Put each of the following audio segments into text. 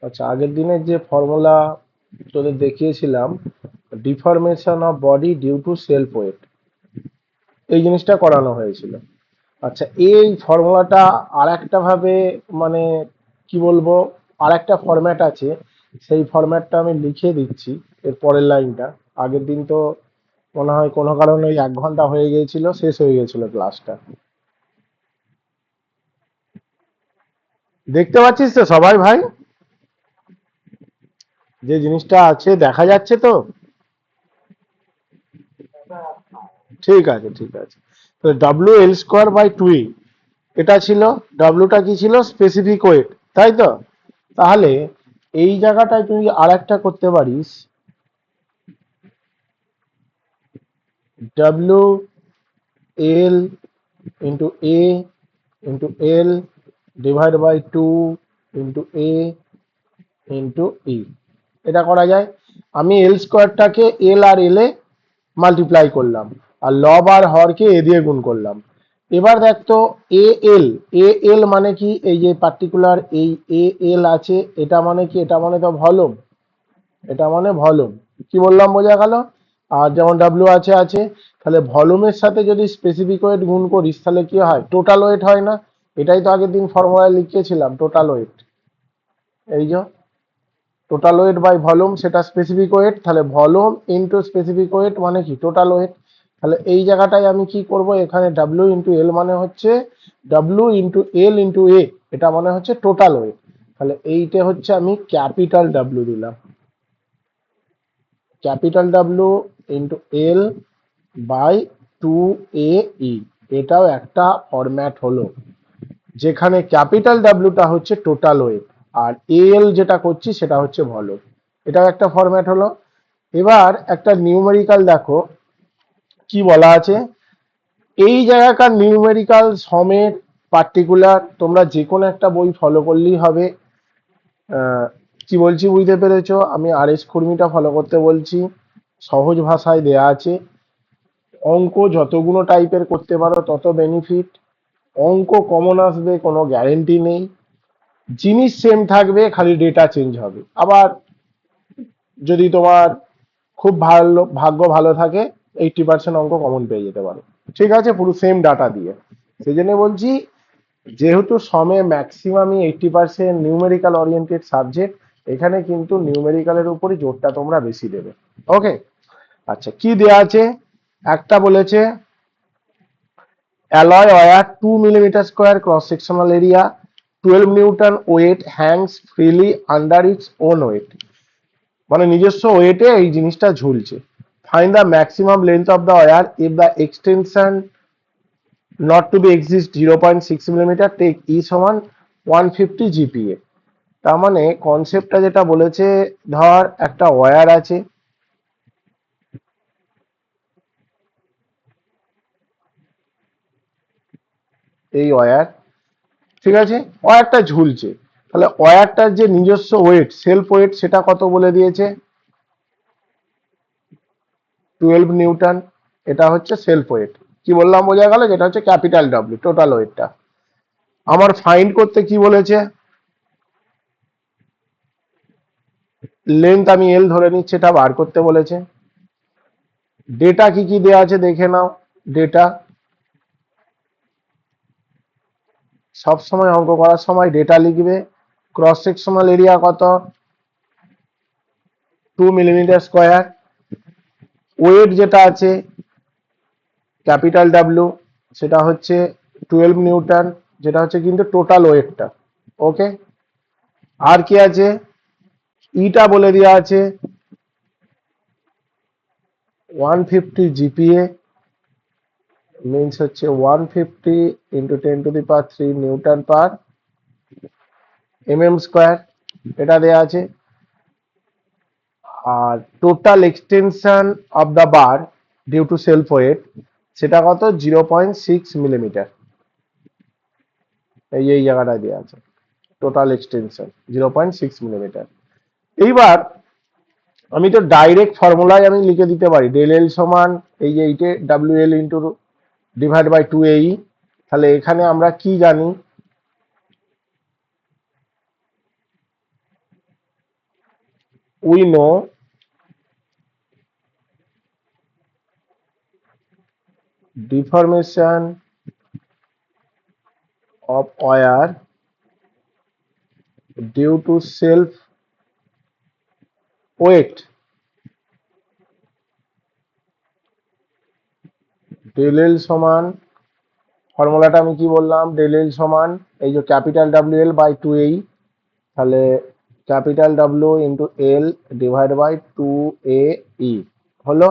আচ্ছা, আগের দিনের যে ফর্মুলা তোদের দেখিয়েছিলাম, deformation of body due to self weight, এই জিনিসটা করানো হয়েছিল। আচ্ছা, এই ফর্মুলাটা আর একটা ভাবে, মানে কি বলবো, আর একটা ফরম্যাট আছে। সেই ফরম্যাটটা আমি লিখে দিচ্ছি, এর পরের লাইনটা। আগের দিন তো মনে হয় কোনো কারণে ওই 1 ঘন্টা হয়ে গিয়েছিল, শেষ হয়ে গেছিল ক্লাসটা। দেখতে পাচ্ছিস তো সবাই ভাই? যে জিনিসটা আছে দেখা যাচ্ছে তো? ঠিক আছে, ঠিক আছে। তো W L square by two E, এটা ছিল, ডাব্লিউটা কি ছিল? স্পেসিফিক ওয়েট, তাই তো? তাহলে এই জায়গাটায় তুই আর একটা করতে পারিস, W L into A into L divide by two into A into E. এটা করা যায়। আমি এল স্কোয়ারটাকে এল আর এল এ মাল্টিপ্লাই করলাম, আর লব আর হরকে এ দিয়ে গুণ করলাম। এবার দেখ তো, এ এল, এ এল মানে কি? এই যে পার্টিকুলার এই এ এল আছে, এটা মানে কি? এটা মানে তো ভলিউম, এটা মানে ভলিউম। কি বললাম, বোঝা গেল? আর যেমন ডাব্লিউ আছে আছে, তাহলে ভলিউমের সাথে যদি স্পেসিফিক ওয়েট গুণ করিস তাহলে কি হয়? টোটাল ওয়েট হয় না? এটাই তো আগের দিন ফর্মুলায় লিখেছিলাম, টোটাল ওয়েট। এই যে টোটাল ওয়েট বাই ভলিউম, সেটা স্পেসিফিক ওয়েট, তাহলে ভলিউম ইন্টু স্পেসিফিক ওয়েট মানে কি? Total weight. তাহলে এই জায়গাটায় আমি কি করব, এখানে ডাব্লিউ ইন্টু এল মানে হচ্ছে W into L into A, এটা মানে হচ্ছে টোটাল ওয়েট। তাহলে এইটা হচ্ছে আমি ক্যাপিটাল ডাব্লিউ দিলাম, capital W into L by two A E. এটাও একটা ফরম্যাট হলো, যেখানে ক্যাপিটাল ডাব্লিউটা হচ্ছে টোটাল ওয়েট, আর এল যেটা করছি সেটা হচ্ছে ভলিউম। এটাও একটা ফরম্যাট হলো। এবার একটা নিউমেরিক্যাল দেখো কি বলা আছে। এই জায়গাকার নিউমেরিক্যাল সমের পার্টিকুলার, তোমরা যে কোনো একটা বই ফলো করলেই হবে। কি বলছি বুঝতে পেরেছো? আমি আর এস কুর্মিটা ফলো করতে বলছি, সহজ ভাষায় দেয়া আছে। অঙ্ক যতগুলো টাইপের করতে পারো তত বেনিফিট। অঙ্ক কমন আসবে কোনো গ্যারেন্টি নেই, জিনিস সেম থাকবে, খালি ডেটা চেঞ্জ হবে। আবার যদি তোমার খুব ভালো ভাগ্য ভালো থাকে, 80% অঙ্ক কমন পেয়ে যেতে পারো, ঠিক আছে, পুরো সেম ডাটা দিয়ে। সেই জন্য বলছি, যেহেতু সমে ম্যাক্সিমামই 80% নিউমেরিক্যাল ওরিয়েন্টেড সাবজেক্ট, এখানে কিন্তু নিউমেরিক্যালের উপরই জোরটা তোমরা বেশি দেবে। ওকে। আচ্ছা, কি দেয়া আছে? একটা বলেছে alloy wire 2 millimeter square cross sectional area, 12 newton weight hangs freely under its own weight, মানে নিজস্ব ওয়েটে এই জিনিসটা ঝুলছে। Find the maximum length of the wire if the extension not to be exist 0.6 millimetre, take E সমান 150 GPA. তার মানে কনসেপ্টটা যেটা বলেছে, ধর একটা ওয়্যার আছে, এই ওয়্যার, ঠিক আছে, ওয়্যারটা ঝুলছে। তাহলে ওয়্যারটার যে নিজস্ব ওয়েট, সেলফ ওয়েট, সেটা কত বলে দিয়েছে? 12 নিউটন। এটা হচ্ছে সেলফ ওয়েট। কি বললাম বোঝা গেল? যেটা হচ্ছে ক্যাপিটাল ডব্লিউ, টোটাল ওয়েটটা। আমার ফাইন্ড করতে কি বলেছে? লেন্থ আমি এল ধরে নিচ্ছি, এটা বার করতে বলেছে। ডেটা কি কি দেওয়া আছে দেখে নাও। ডেটা, সব সময় অঙ্ক করার সময় ডেটা লিখবে। ক্রস সেকশনাল এরিয়া কত? 2 মিলিমিটার স্কোয়ার। ওয়েট যেটা আছে ক্যাপিটাল ডাব্লিউ, সেটা হচ্ছে 12 নিউটন, যেটা হচ্ছে কিন্তু টোটাল ওয়েটটা। ওকে। আর কি আছে? ইটা বলে দেওয়া আছে 150 জিপিএ, মিনস হচ্ছে 150 into 10⁻³ newton per mm square, এটা দেয়া আছে। আর total extension of the bar due to self weight, সেটা কত? 0.6 মিলিমিটার। এই জায়গাটা দেওয়া আছে, টোটাল এক্সটেনশন 0.6 মিলিমিটার। এইবার আমি তো ডাইরেক্ট ফর্মুলায় আমি লিখে দিতে পারি, ডেল এল সমান এই যে এইটে W L into divide by two এই। তাহলে এখানে আমরা কি জানি? we know deformation of wire due to self weight del L সমান, ফর্মুলাটা আমি কি বললাম, del L সমান এই যে ক্যাপিটাল WL বাই 2A, তাহলে capital W into L divide by 2AE হলো।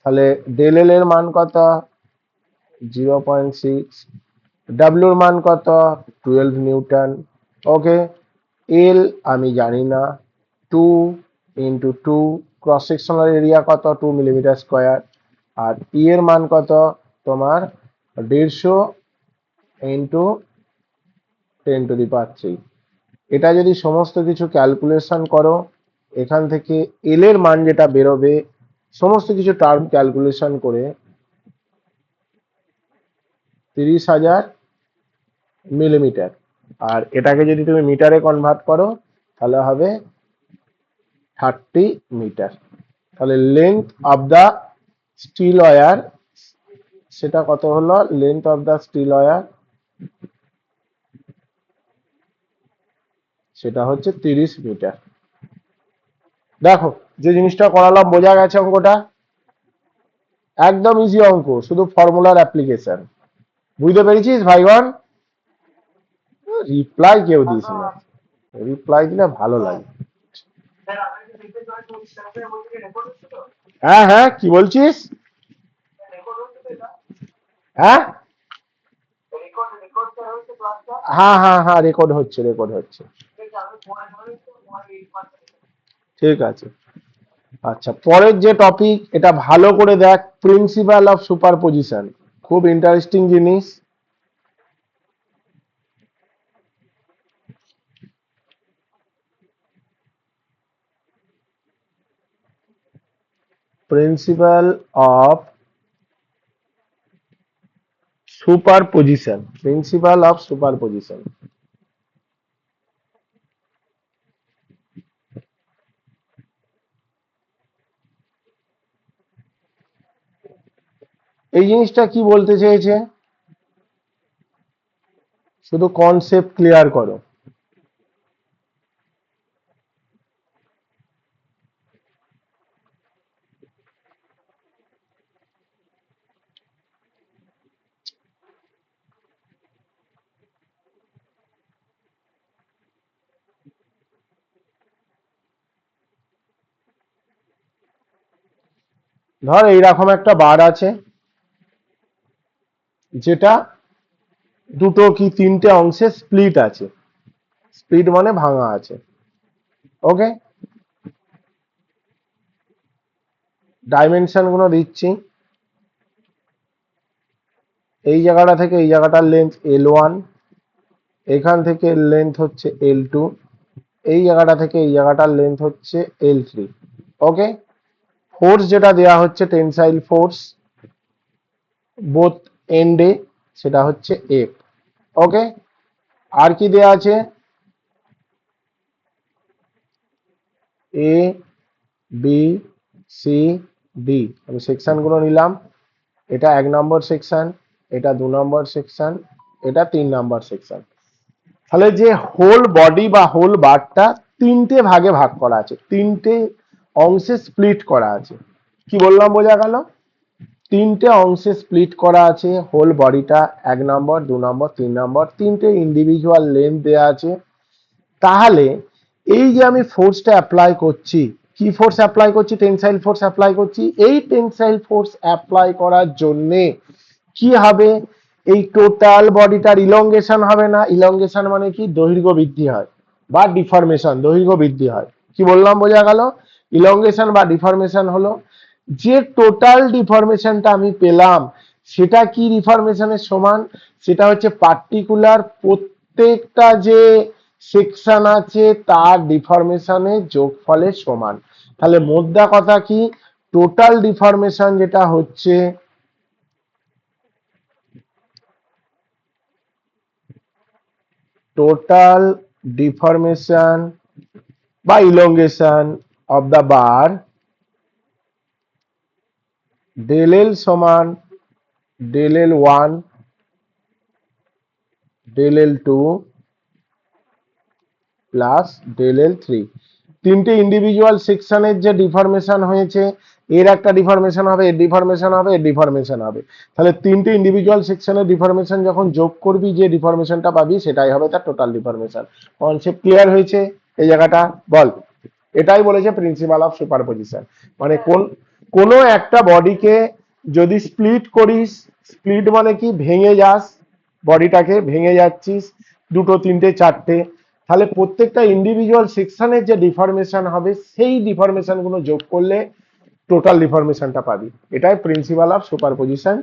তাহলে del L এর মান কত, 0.6, W এর মান কত, 12 নিউটন। ওকে, এল আমি জানি না, 2 ইন্টু 2, ক্রস সেকশনাল এরিয়া কত, 2 মিলিমিটার স্কোয়ার, আর ই এর মান কত তোমার 150 ইন্টু 10⁻³ এটা যদি সমস্ত কিছু ক্যালকুলেশন করো, এখান থেকে এল এর মান যেটা বেরোবে সমস্ত কিছু টার্ম ক্যালকুলেশন করে 30,000 মিলিমিটার, আর এটাকে যদি তুমি মিটারে কনভার্ট করো তাহলে হবে 30 মিটার। তাহলে length of the steel wire, সেটা কত হলো, length of the steel wire সেটা হচ্ছে 30 মিটার। দেখো যে জিনিসটা করালাম বোঝা গেছে অঙ্কটা, একদম ইজি অঙ্ক, শুধু ফর্মুলার অ্যাপ্লিকেশন। বুঝতে পেরেছিস ভাইগণ? রিপ্লাই কেউ দিস না, রিপ্লাই দিলে ভালো লাগে। হ্যাঁ হ্যাঁ, কি বলছিস? হ্যাঁ হ্যাঁ হ্যাঁ হ্যাঁ, রেকর্ড হচ্ছে, রেকর্ড হচ্ছে। ঠিক আছে। আচ্ছা, পরের যে টপিক, এটা ভালো করে দেখ, প্রিন্সিপাল অফ সুপারপজিশন, খুব ইন্টারেস্টিং জিনিস। Principal of superposition, principal of superposition. এই জিনিসটা কি বলতে চেয়েছে, শুধু কনসেপ্ট ক্লিয়ার করো। ধর এইরকম একটা বার আছে, যেটা দুটো কি তিনটে অংশে স্প্লিট আছে, স্প্লিট মানে ভাঙা আছে। ওকে, ডাইমেনশন গুলো দিচ্ছি, এই জায়গাটা থেকে এই জায়গাটার লেন্থ L1, এখান থেকে লেন্থ হচ্ছে L2, এই জায়গাটা থেকে এই জায়গাটার লেন্থ হচ্ছে L3। ওকে, ফোর্স যেটা দেয়া হচ্ছে টেনসাইল ফোর্স বোথ এন্ডে, সেটা হচ্ছে F। ওকে, আর কি দেয়া আছে, এ বি সি ডি, আমি সেকশন গুলো নিলাম, এটা 1 নম্বর সেকশন, এটা 2 নম্বর সেকশন, এটা 3 নম্বর সেকশন। তাহলে যে হোল বডি বা হোল বারটা তিনটে ভাগে ভাগ করা আছে, তিনটে অংশে স্প্লিট করা আছে। কি বললাম বোঝা গেল? তিনটে অংশে স্প্লিট করা আছে হোল বডিটা, 1 নম্বর 2 নম্বর 3 নম্বর, তিনটে ইন্ডিভিজুয়াল লেন্থ দেয়া আছে। তাহলে এই যে আমি ফোর্সটা অ্যাপ্লাই করছি, কি ফোর্স অ্যাপ্লাই করছি, টেনসাইল ফোর্স অ্যাপ্লাই করছি, এই টেনসাইল ফোর্স অ্যাপ্লাই করার জন্যে কি হবে, এই টোটাল বডিটার ইলংগেশন হবে না, ইলংগেশন মানে কি, দৈর্ঘ্য বৃদ্ধি হয় বা ডিফরমেশন, দৈর্ঘ্য বৃদ্ধি হয়। কি বললাম বোঝা গেল? ইলংগেশন বা ডিফরমেশন হলো যে টোটাল ডিফরমেশনটা আমি পেলাম, সেটা কি ডিফরমেশনের সমান, সেটা হচ্ছে পার্টিকুলার প্রত্যেকটা যে সেকশন আছে তার ডিফরমেশনের যোগফলের সমান। তাহলে মোদ্দা কথা কি, টোটাল ডিফরমেশন যেটা হচ্ছে টোটাল ডিফরমেশন বা elongation of the bar del L সমান del L1 del L2 plus del L3। তিনটে ইন্ডিভিজুয়াল সেকশনের যে ডিফরমেশন হয়েছে, এর একটা ডিফরমেশন হবে, এর ডিফরমেশন হবে, এর ডিফরমেশন হবে। তাহলে তিনটে ইন্ডিভিজুয়াল সেকশনের ডিফরমেশন যখন যোগ করবি, যে ডিফরমেশনটা পাবি সেটাই হবে তার টোটাল ডিফরমেশন। কনসেপ্ট ক্লিয়ার হয়েছে এই জায়গাটা? বল। এটাই বলেছে প্রিন্সিপাল অফ সুপারপজিশন। মানে কোনো একটা বডিকে যদি স্প্লিট করিস, স্প্লিট মানে কি, ভেঙে যাস, বডিটাকে ভেঙে যাচ্ছিস দুটো তিনটে চারটে, তাহলে প্রত্যেকটা ইন্ডিভিজুয়াল সেকশনের যে ডিফরমেশন হবে সেই ডিফরমেশন গুলো যোগ করলে টোটাল ডিফরমেশনটা পাবি। এটাই প্রিন্সিপাল অফ সুপারপজিশন,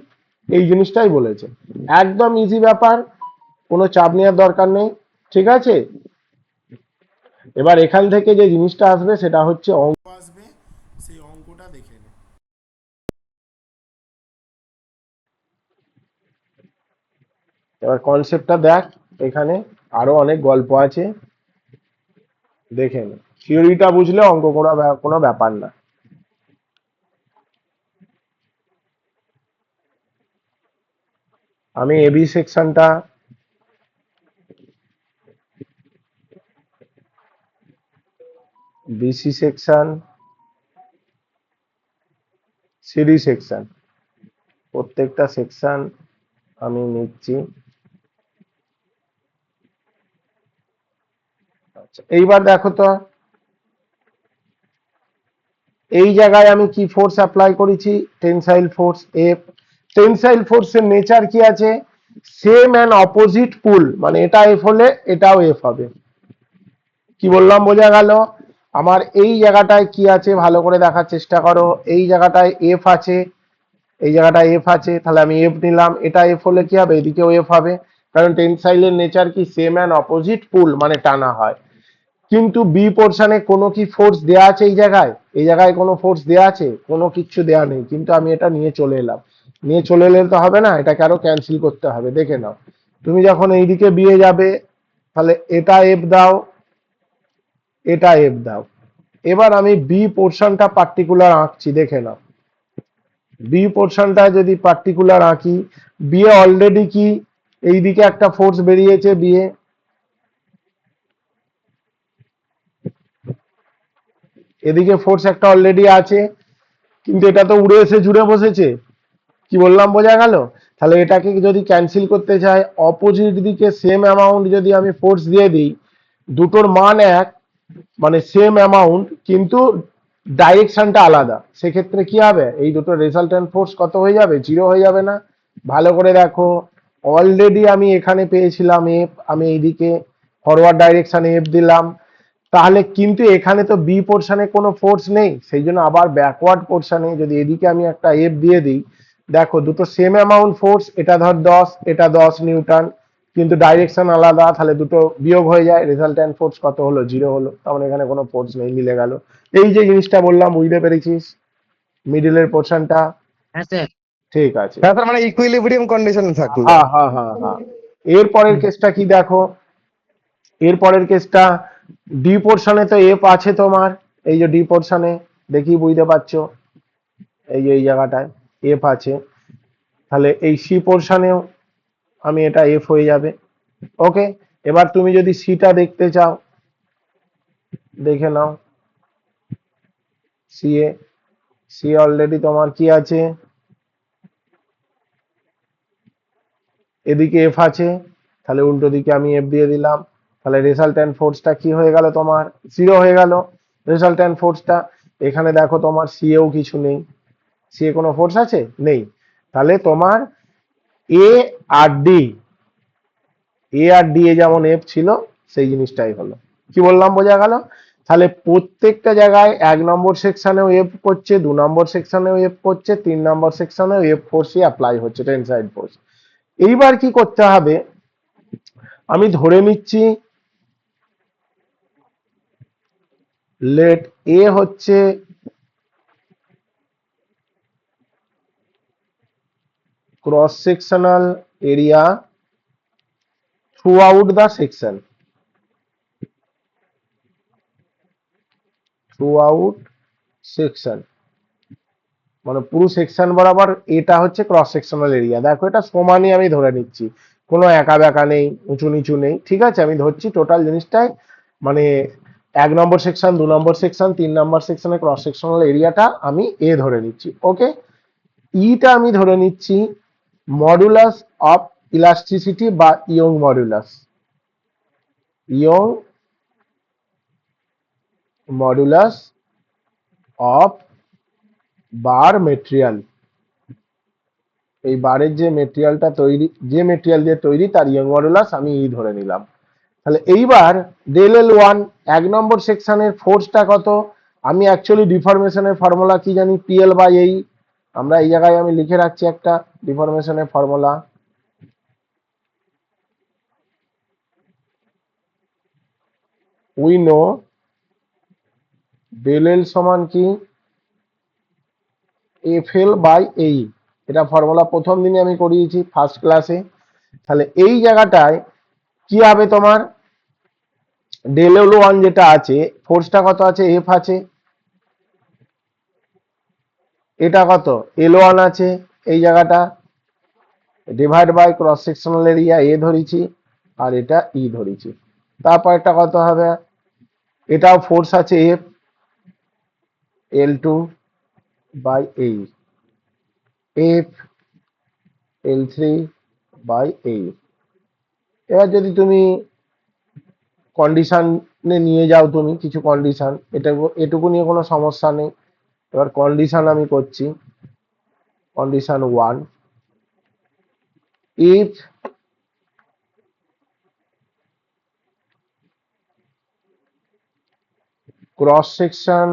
এই জিনিসটাই বলেছে। একদম ইজি ব্যাপার, কোনো চাপ নেওয়ার দরকার নেই, ঠিক আছে? এবার এখান থেকে যে জিনিসটা আসবে সেটা হচ্ছে অঙ্ক আসবে, সেই অঙ্কটা দেখে নে। এবার কনসেপ্টটা দেখ, এখানে আরো অনেক গল্প আছে, দেখে নে। থিওরিটা বুঝলে অঙ্ক কোনো ব্যাপার না। আমি এবি সেকশনটা বিসি সেকশন সিডি সেকশন প্রত্যেকটা সেকশন আমি নিচ্ছি। আচ্ছা, এইবার দেখো তো এই জায়গায় আমি কি ফোর্স অ্যাপ্লাই করেছি? Tensile force F. টেনসাইল ফোর্সের নেচার কি আছে? সেম অ্যান্ড অপোজিট পুল, মানে এটা এফ হলে এটাও এফ হবে। কি বললাম বোঝা গেল? আমার এই জায়গাটায় কি আছে ভালো করে দেখার চেষ্টা করো। এই জায়গাটায় এফ আছে, এই জায়গাটায় এফ আছে, তাহলে আমি এফ নিলাম। এটা এফ হলে কি হবে? এদিকেও এফ হবে, কারণ টেনসাইলের নেচার কি? সেম অ্যান্ড অপোজিট পুল, মানে টানা হয়। কিন্তু বি পোর্শনে কোনো কি ফোর্স দেয়া আছে? এই জায়গায়, এই জায়গায় কোনো ফোর্স দেয়া আছে? কোনো কিচ্ছু দেয়া নেই, কিন্তু আমি এটা নিয়ে চলে এলাম। নিয়ে চলে এলে তো হবে না, এটাকে আরো ক্যান্সেল করতে হবে। দেখে নাও, তুমি যখন এইদিকে বিয়ে যাবে, তাহলে এটা এফ দাও, এটা এফ দাও। এবার আমি বি পোর্শনটা পার্টিকুলার আঁকছি, দেখে নাও। বি পোর্শনটা যদি পার্টিকুলার আঁকি, বিয়ে অলরেডি কি এইদিকে একটা ফোর্স বেরিয়েছে, বিয়ে এদিকে ফোর্স একটা অলরেডি আছে, কিন্তু এটা তো উড়ে এসে জুড়ে বসেছে। কি বললাম বোঝা গেল? তাহলে এটাকে যদি ক্যান্সেল করতে চাই, অপোজিট দিকে সেম অ্যামাউন্ট যদি আমি ফোর্স দিয়ে দিই, দুটোর মান এক, মানে সেম অ্যামাউন্ট, কিন্তু ডাইরেকশনটা আলাদা, সেক্ষেত্রে কি হবে? এই দুটো রেজাল্টেন্ট ফোর্স কত হয়ে যাবে? জিরো হয়ে যাবে না? ভালো করে দেখো, অলরেডি আমি এখানে পেয়েছিলাম এফ, আমি এইদিকে ফরওয়ার্ড ডাইরেকশনে এফ দিলাম, তাহলে কিন্তু এখানে তো বি পোর্শনে কোনো ফোর্স নেই, সেই জন্য আবার ব্যাকওয়ার্ড পোর্শনে যদি এদিকে আমি একটা এফ দিয়ে দিই, দেখো দুটো সেম অ্যামাউন্ট ফোর্স, এটা ধর 10, এটা 10 নিউটন, কিন্তু ডাইরেকশন আলাদা, তাহলে দুটো বিয়োগ হয়ে যায়, রেজাল্ট্যান্ট ফোর্স কত হলো? জিরো হলো। তার মানে এখানে কোনো ফোর্স নেই, মিলে গেল। এই যে জিনিসটা বললাম, বুঝতে পেরেছিস মিডিলের পোর্শনটা? হ্যাঁ স্যার। ঠিক আছে। হ্যাঁ স্যার, মানে ইকুইলিব্রিয়াম কন্ডিশনে থাকলো। হ্যাঁ হ্যাঁ হ্যাঁ হ্যাঁ। এরপরের কেসটা কি দেখো, এরপরের কেসটা ডি পোর্শনে তো এফ আছে তোমার, এই যে ডি পোর্শনে, দেখি বুঝতে পারছো, এই যে এই জায়গাটায় এফ আছে, তাহলে এই সি পোর্শনেও আমি এটা এফ হয়ে যাবে। ওকে, এবার তুমি যদি সিটা দেখতে চাও, দেখে নাও। সি এ, সি অলরেডি তোমার কি আছে? এদিকে এফ আছে, তাহলে উল্টো দিকে আমি এফ দিয়ে দিলাম, তাহলে রেজাল্ট্যান্ট ফোর্সটা কি হয়ে গেল? তোমার জিরো হয়ে গেল রেজাল্ট্যান্ট ফোর্সটা। এখানে দেখো তোমার সি এও কিছু নেই, সি এ কোনো ফোর্স আছে? নেই। তাহলে তোমার এ আর D, A R D A যেমন এফ ছিল, সেই জিনিসটাই হলো। কি বললাম বোঝা গেল? তাহলে প্রত্যেকটা জায়গায় 1 নম্বর সেকশনেও এফ করছে, 2 নম্বর সেকশনেও এফ করছে, 3 নম্বর সেকশনেও এফ ফোর্সই অ্যাপ্লাই হচ্ছে, টেনসাইল ফোর্স। এইবার কি করতে হবে? আমি ধরে নিচ্ছি লেট এ হচ্ছে cross sectional area through out the section, through out section, মানে পুরো সেকশন বরাবর এটা হচ্ছে ক্রস সেকশনাল এরিয়া। দেখো এটা সমানই আমি ধরে নিচ্ছি, কোনো একা বেঁকা নেই, উঁচু নিচু নেই, ঠিক আছে। আমি ধরছি টোটাল জিনিসটাই, মানে 1 নম্বর সেকশন, 2 নম্বর সেকশন, 3 নম্বর সেকশনের ক্রস সেকশনাল এরিয়াটা আমি এ ধরে নিচ্ছি। ওকে, ইটা আমি ধরে নিচ্ছি মডুলাস অফ ইলাস্টিসিটি বা young modulus, young modulus of bar material. এই বারের যে মেটেরিয়ালটা তৈরি, যে মেটেরিয়াল দিয়ে তৈরি তার ইয়ং মডুলাস আমি ই ধরে নিলাম। তাহলে এইবার ডেল এল ওয়ান 1 নম্বর সেকশনের ফোর্সটা কত? আমি অ্যাকচুয়ালি ডিফরমেশনের ফর্মুলা কি জানি, পিএল বাই এই। আমরা এই জায়গায় আমি লিখে রাখছি একটা ডিফরমেশনের formula. We know del L সমান কি এফ এল বাই এই, এটা ফর্মুলা প্রথম দিনে আমি করিয়েছি ফার্স্ট ক্লাসে। তাহলে এই জায়গাটায় কি হবে তোমার, ডেল এল ওয়ান যেটা আছে, ফোর্সটা কত আছে, এফ আছে, এটা কত এল ওয়ান আছে, এই জায়গাটা divide by cross sectional area A ধরেছি, আর এটা ই ধরেছি। তারপর এটা কত হবে, এটাও ফোর্স আছে এফ, এল টু বাই এই, এফ এল থ্রি বাই এই। এবার যদি তুমি কন্ডিশনে নিয়ে যাও, তুমি কিছু কন্ডিশন, এটা এটুকু নিয়ে কোনো সমস্যা নেই। এবার কন্ডিশন আমি করছি, condition one, if cross section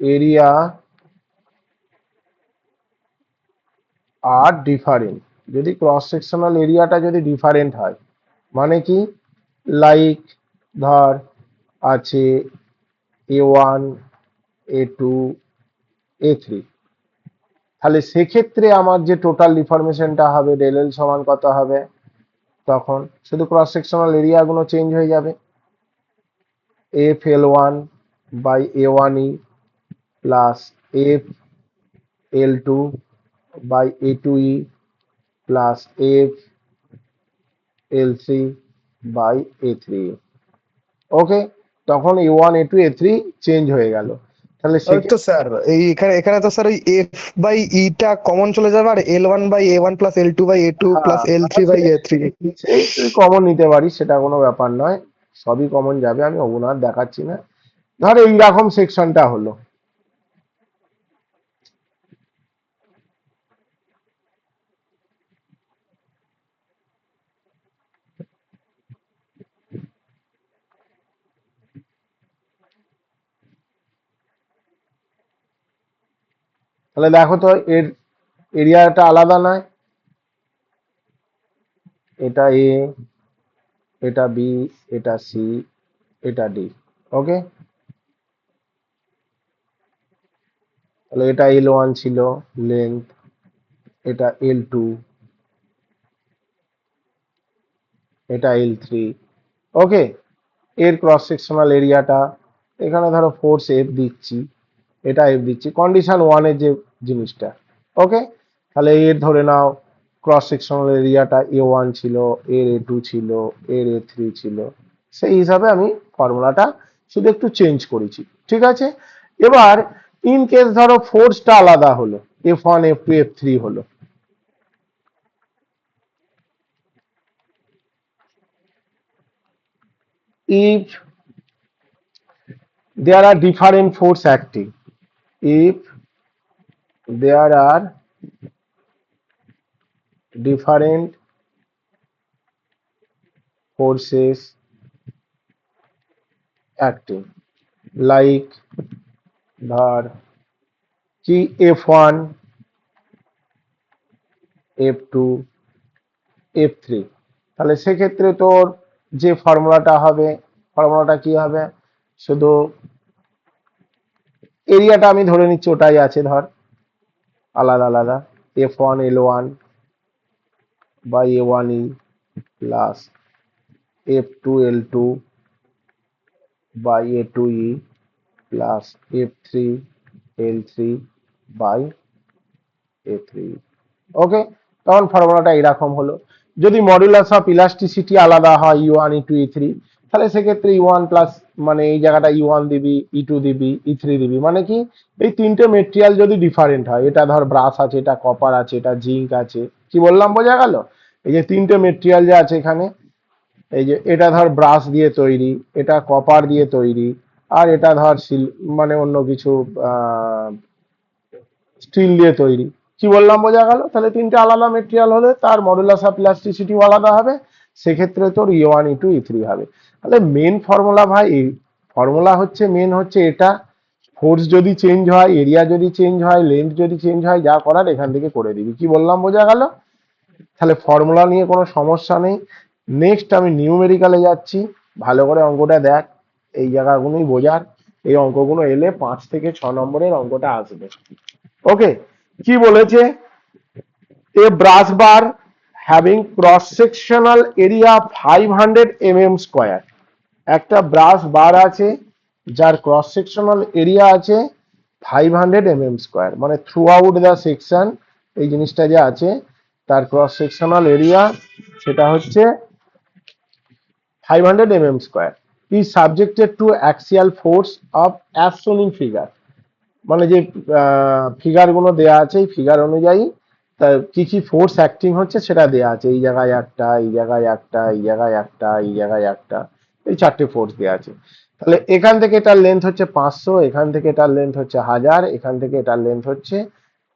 area are different, যদি ক্রস সেকশনাল এরিয়াটা যদি ডিফারেন্ট হয়, মানে কি, লাইক ধর আছে A1, A2, A3, তাহলে সেক্ষেত্রে আমার যে টোটাল ডিফরমেশনটা হবে ডেল এল সমান কত হবে, তখন শুধু ক্রস সেকশনাল এরিয়া গুলো চেঞ্জ হয়ে যাবে, F L one by A1E plus F L two by A2E plus F L three by A3। Okay, তখন A1, A2, A3 চেঞ্জ হয়ে গেল। তাহলে ওই তো স্যার, এই এখানে এখানে তো স্যার ওই এফ বাই ইটা কমন চলে যাবে, আর L1/A1 plus L2/A2 plus L3/A3। সেই তুই কমন নিতে পারিস, সেটা কোনো ব্যাপার নয়, সবই কমন যাবে, আমি ওনার দেখাচ্ছি না। ধর এইরকম সেকশনটা হলো, তাহলে দেখো তো এর এরিয়াটা আলাদা নয়, এটা এ, এটা বি, এটা সি, এটা ডি। ওকে, তাহলে এটা L1 ছিল লেন্থ, এটা L2, এটা L3। ওকে, এর ক্রস সেকশনাল এরিয়াটা, এখানে ধরো ফোর্স এফ দিচ্ছি, এটা এফ দিচ্ছি, কন্ডিশন ওয়ানের যে জিনিসটা। ওকে, তাহলে এর ধরে নাও ক্রস সেকশনাল এরিয়াটা A1 ছিল, এর A2 ছিল, এর A3 ছিল, সেই হিসাবে আমি ফর্মুলাটা শুধু একটু চেঞ্জ করেছি, ঠিক আছে। এবার ইন কেস ধরো ফোর্সটা আলাদা হলো, F1, F2, F3 হলো, if there are different force acting, if there are different forces acting, like ধর কি F1, F2, F3, তাহলে সেক্ষেত্রে তোর যে ফর্মুলাটা হবে, ফর্মুলাটা কি হবে, শুধু এরিয়াটা আমি ধরে নিচ্ছি ওটাই আছে, ধর আলাদা আলাদা, F1 L1 by A1E plus F2 L2 by A2E plus F3 L3 by A3, okay. তখন ফর্মুলাটা এরকম হলো। যদি মডুলাস অফ ইলাস্টিসিটি আলাদা হয় E1 E2 E3, তাহলে সেক্ষেত্রে E1 প্লাস মানে এই জায়গাটা E1 দিবি, E2 দিবি, E3 দিবি, মানে কি এই তিনটে মেটেরিয়াল যদি ডিফারেন্ট হয়, এটা ধর ব্রাস আছে, এটা কপার আছে, এটা জিঙ্ক আছে, কি বললাম বোঝা গেল? এই যে তিনটে মেটেরিয়াল যে আছে এখানে, এই যে এটা ধর ব্রাশ দিয়ে তৈরি, এটা কপার দিয়ে তৈরি, আর এটা ধর মানে অন্য কিছু স্টিল দিয়ে তৈরি, কি বললাম বোঝা গেল? তাহলে তিনটে আলাদা মেটেরিয়াল হলে তার মডুলাস অফ ইলাস্টিসিটিও আলাদা হবে, সেক্ষেত্রে তোর E1 E2 E3 হবে। তাহলে মেন ফর্মুলা ভাই, এই ফর্মুলা হচ্ছে মেন হচ্ছে এটা, ফোর্স যদি চেঞ্জ হয়, এরিয়া যদি চেঞ্জ হয়, লেন্থ যদি চেঞ্জ হয়, যা করার এখান থেকে করে দিবি, কি বললাম বোঝা গেল? তাহলে ফর্মুলা নিয়ে কোনো সমস্যা নেই। নেক্সট আমি নিউমেরিক্যালে যাচ্ছি, ভালো করে অঙ্কটা দেখ, এই জায়গাগুলোই বোঝার, এই অঙ্কগুলো এলে 5 থেকে 6 নম্বরের অঙ্কটা আসবে। ওকে, কি বলেছে? A brass bar having cross sectional area 500 mm square, একটা ব্রাশ বার আছে যার ক্রস সেকশনাল এরিয়া আছে 500 mm স্কোয়ার, মানে থ্রু আউট দ্য সেকশন এই জিনিসটা যে আছে তার ক্রস সেকশনাল এরিয়া সেটা হচ্ছে 500 mm square, is subjected to axial force of as shown in figure, মানে যে ফিগার গুলো দেয়া আছে এই ফিগার অনুযায়ী তার কি কি ফোর্স অ্যাক্টিং হচ্ছে সেটা দেয়া আছে, এই জায়গায় একটা, এই জায়গায় একটা, এই জায়গায় একটা, এই জায়গায় একটা, এই চারটে ফোর্স দেয়া আছে। তাহলে এখান থেকে এটার লেন্থ হচ্ছে 500, এখান থেকে এটার লেন্থ হচ্ছে 1000, এখান থেকে এটার লেন্থ হচ্ছে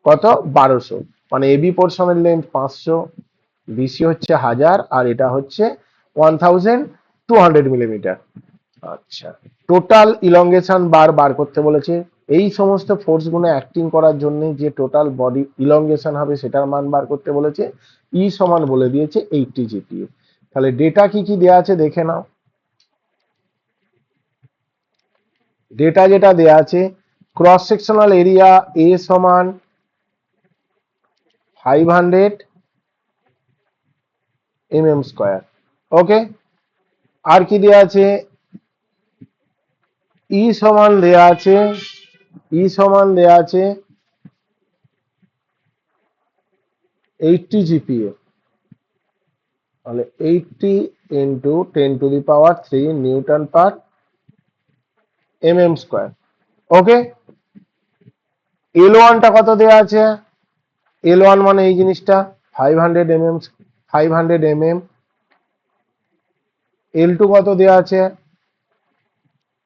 কত 1200, মানে এবি পোর্শনের লেন্থ 500, বিসি হচ্ছে 1000, আর এটা হচ্ছে 1200 মিলিমিটার। আচ্ছা, টোটাল ইলংগেশন বার বার করতে বলেছে, এই সমস্ত ফোর্স গুলো অ্যাক্টিং করার জন্য যে টোটাল বডি ইলংগেশন হবে সেটার মান বার করতে বলেছে, ই সমান বলে দিয়েছে 80 জিপিএ। তাহলে ডেটা কি কি দেয়া আছে দেখে নাও। ডেটা যেটা দেয়া আছে, ক্রস সেকশনাল এরিয়া এ সমান 500 mm স্কোয়ার, ওকে। আর কি দেয়া আছে? ই সমান দেয়া আছে, ই সমান দেয়া আছে 80 জিপিএ, তাহলে 80 into 10⁻³ newton per mm square, okay. L1টা কত দেয়া আছে? L1 মানে এই জিনিসটা 500 mm, 500 mm। L2 কত দেয়া আছে?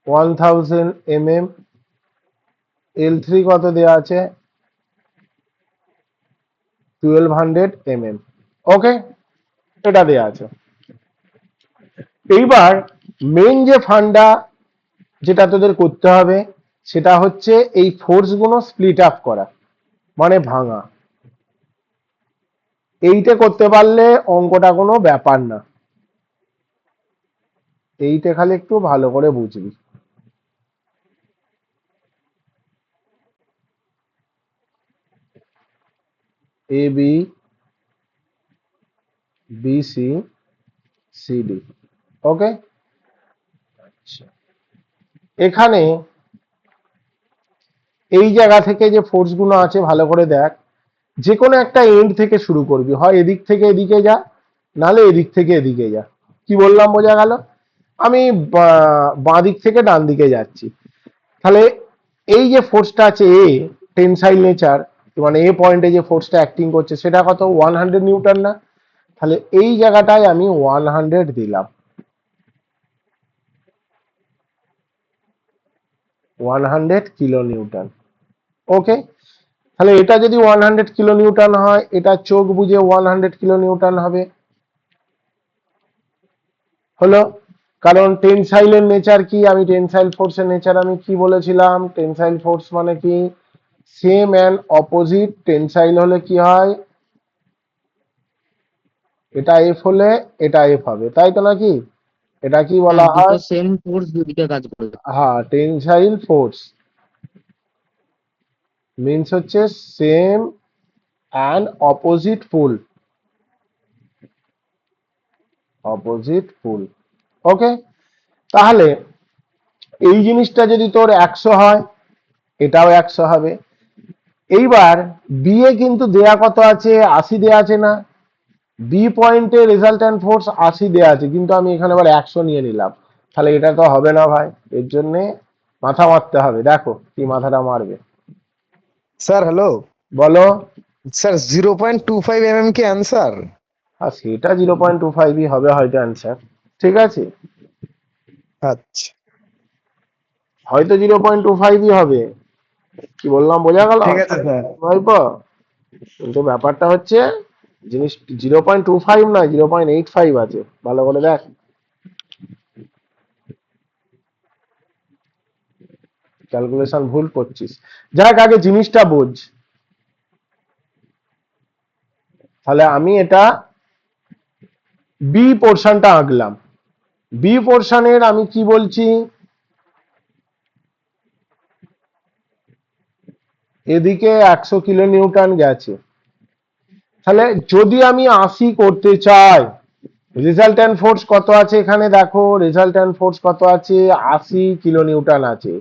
1000 mm। L3 কত দেয়া আছে? 1200 mm, ওকে, এটা দেয়া আছে। এইবার মেন যে ফান্ডা যেটা তোদের করতে হবে সেটা হচ্ছে এই ফোর্স গুলো স্প্লিট আপ করা, মানে ভাঙা। এইটা করতে পারলে অঙ্কটা কোনো ব্যাপার না, এইটা খালি একটু ভালো করে বুঝবি। A B B C C D, okay. আচ্ছা, এখানে এই জায়গা থেকে যে ফোর্স গুলো আছে ভালো করে দেখ, যে কোনো একটা এন্ড থেকে শুরু করবি, হয় এদিক থেকে এদিকে যা, নালে এদিক থেকে এদিকে যা, কি বললাম বোঝা গেল? আমি বাঁ দিক থেকে ডান দিকে যাচ্ছি, তাহলে এই যে ফোর্সটা আছে এ, টেনসাইল নেচার, মানে এ পয়েন্টে যে ফোর্সটা অ্যাক্টিং করছে সেটা কত 100 নিউটন না? তাহলে এই জায়গাটায় আমি 100 দিলাম, 100 কিলো নিউটন, ওকে। তাহলে এটা যদি 100 কিলো নিউটন হয়, এটা চোখ বুঝে 100 কিলো নিউটন হবে, হলো। কারণ টেনসাইলের নেচার কি, আমি টেনসাইল ফোর্সের নেচার আমি কি বলেছিলাম? টেনসাইল ফোর্স মানে কি, সেম অ্যান্ড অপোজিট। টেনসাইল হলে কি হয়, এটা এফ হলে এটা এফ হবে, তাই তো নাকি? এটা কি হ্যাঁ, বলা দুটো হয়? সেম ফোর্স দুদিকে কাজ করবে। হ্যাঁ, টেনসাইল ফোর্স মিনস হচ্ছে same and opposite pull, opposite pull, okay. তাহলে এই জিনিসটা যদি তোর 100 হয়, এটাও 100 হবে। এইবার বি এ কিন্তু দেয়া কত আছে, 80 দেয়া আছে না? বি পয়েন্টে রেজাল্ট্যান্ট ফোর্স 80 দেয়া আছে, কিন্তু আমি এখানে আবার 100 নিয়ে নিলাম, তাহলে এটা তো হবে না ভাই। এর জন্য মাথা মারতে হবে। দেখো কি মাথাটা মারবে। স্যার হ্যালো বলো। স্যার 0.25 mm কি অ্যান্সার? আর সেটা 0.25ই হবে হয়তো অ্যান্সার, ঠিক আছে, আচ্ছা হয়তো 0.25ই হবে। কি বললাম বোঝা গেল ঠিক আছে স্যার। ভাইপো? কিন্তু ব্যাপারটা হচ্ছে জিনিস 0.25 নয়, 0.85 আছে, ভালো করে দেখ। ক্যালকুলেশন ভুল করছিস। যাক আগে জিনিসটা বোঝ। তাহলে আমি এটা বি পোর্শনটা আঁকলাম। বি পোর্শনের আমি কি বলছি, এদিকে 100 কিলো নিউটন গেছে। তাহলে যদি আমি 80 করতে চাই, রেজাল্ট্যান্ট ফোর্স কত আছে এখানে দেখো, রেজাল্ট্যান্ট ফোর্স কত আছে, 80 কিলো নিউটন আছে।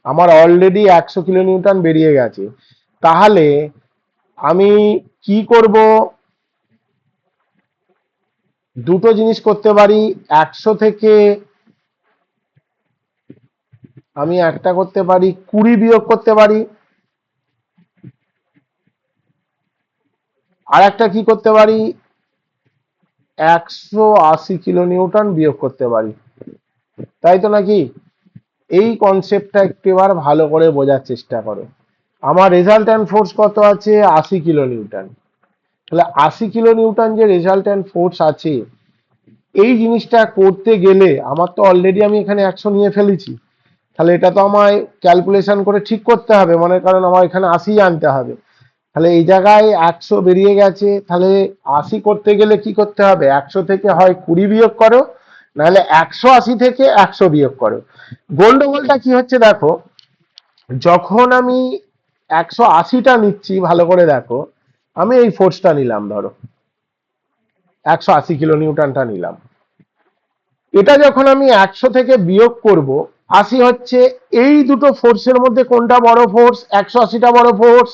আমার অলরেডি 100 কিলো নিউটন বেরিয়ে গেছে। তাহলে আমি কি করব, দুটো জিনিস করতে পারি। 100 থেকে আমি একটা করতে পারি, 20 বিয়োগ করতে পারি। আর একটা কি করতে পারি, 180 কিলো নিউটন বিয়োগ করতে পারি, তাই তো নাকি? এই কনসেপ্টটা একটু এবার ভালো করে বোঝার চেষ্টা করো। আমার রেজাল্ট্যান্ট ফোর্স কত আছে, 80 কিলো নিউটন। তাহলে 80 কিলো নিউটন যে রেজাল্ট্যান্ট ফোর্স আছে, এই জিনিসটা করতে গেলে আমার তো অলরেডি আমি এখানে 100 নিয়ে ফেলেছি। তাহলে এটা তো আমায় ক্যালকুলেশন করে ঠিক করতে হবে, মানে কারণ আমার এখানে 80 আনতে হবে। তাহলে এই জায়গায় 100 বেরিয়ে গেছে, তাহলে 80 করতে গেলে কি করতে হবে, 100 থেকে হয় 20 বিয়োগ করো, নাহলে 180 থেকে 100 বিয়োগ করো। গন্ডগোলটা কি হচ্ছে দেখো, যখন আমি 180টা নিচ্ছি, ভালো করে দেখো, আমি এই ফোর্সটা নিলাম, ধরো 180 কিলো নিউটনটা নিলাম। এটা যখন আমি 100 থেকে বিয়োগ করব, 80 হচ্ছে এই দুটো ফোর্সের মধ্যে কোনটা বড় ফোর্স, 180টা বড় ফোর্স,